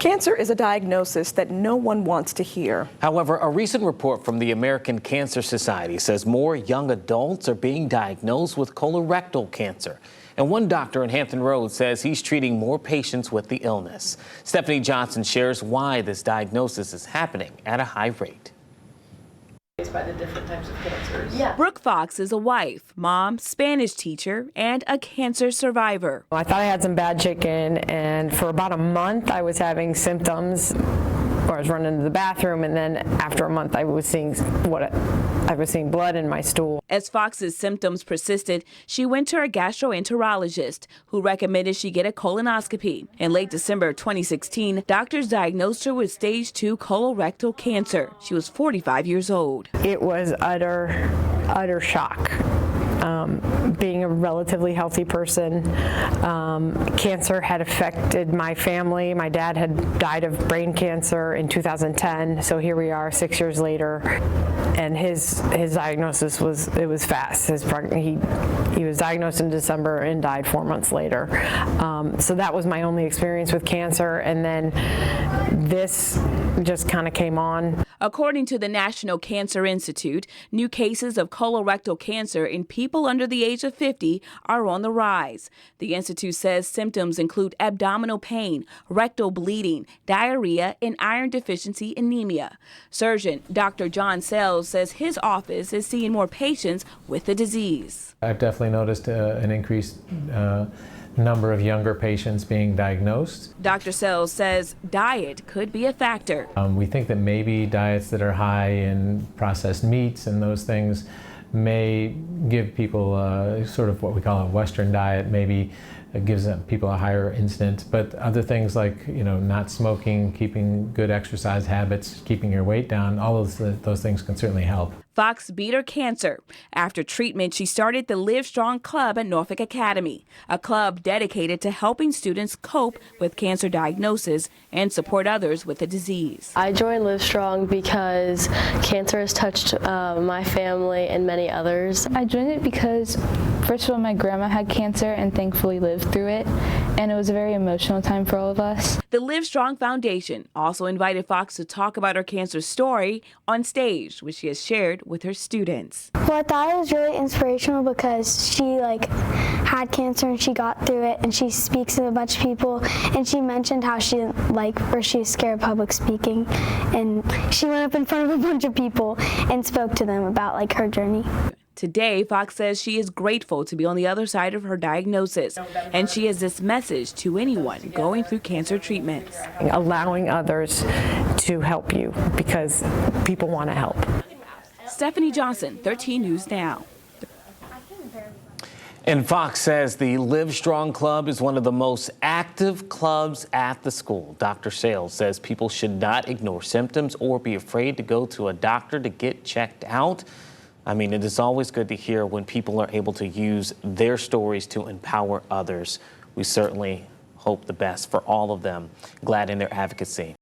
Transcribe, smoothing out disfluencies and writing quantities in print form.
Cancer is a diagnosis that no one wants to hear. However, a recent report from the American Cancer Society says more young adults are being diagnosed with colorectal cancer. And one doctor in Hampton Roads says he's treating more patients with the illness. Stephanie Johnson shares why this diagnosis is happening at a high rate. By the different types of cancers. Yeah. Brooke Fox is a wife, mom, Spanish teacher, and a cancer survivor. I thought I had some bad chicken, and for about a month I was having symptoms where I was running to the bathroom, and then after a month I was seeing blood in my stool. As Fox's symptoms persisted, she went to her gastroenterologist, who recommended she get a colonoscopy. In late December 2016, doctors diagnosed her with stage 2 colorectal cancer. She was 45 years old. It was utter shock. Being a relatively healthy person, cancer had affected my family. My dad had died of brain cancer in 2010, so here we are 6 years later, and his diagnosis was fast. He was diagnosed in December and died 4 months later. So that was my only experience with cancer, and then this just kind of came on. According to the National Cancer Institute, new cases of colorectal cancer in people under the age of 50 are on the rise. The institute says symptoms include abdominal pain, rectal bleeding, diarrhea, and iron deficiency anemia. Surgeon Dr. John Sells says his office is seeing more patients with the disease. I've definitely noticed an increased number of younger patients being diagnosed. Dr. Sells says diet could be a factor. We think that maybe diets that are high in processed meats and those things may give people sort of what we call a Western diet, maybe gives people a higher incidence, but other things like, not smoking, keeping good exercise habits, keeping your weight down, all of those things can certainly help. Fox beat her cancer. After treatment, she started the Liv Strong Club at Norfolk Academy, a club dedicated to helping students cope with cancer diagnosis and support others with the disease. I joined Liv Strong because cancer has touched my family and many others. I joined it because, first of all, my grandma had cancer and thankfully lived through it, and it was a very emotional time for all of us. The Liv Strong Foundation also invited Fox to talk about her cancer story on stage, which she has shared with her students. Well, I thought it was really inspirational because she had cancer and she got through it, and she speaks to a bunch of people, and she mentioned how she didn't she was scared of public speaking, and she went up in front of a bunch of people and spoke to them about her journey. Today, Fox says she is grateful to be on the other side of her diagnosis, and she has this message to anyone going through cancer treatments. Allowing others to help you because people want to help. Stephanie Johnson, 13 News Now. And Fox says the Liv Strong Club is one of the most active clubs at the school. Dr. Sales says people should not ignore symptoms or be afraid to go to a doctor to get checked out. I mean, it is always good to hear when people are able to use their stories to empower others. We certainly hope the best for all of them. Glad in their advocacy.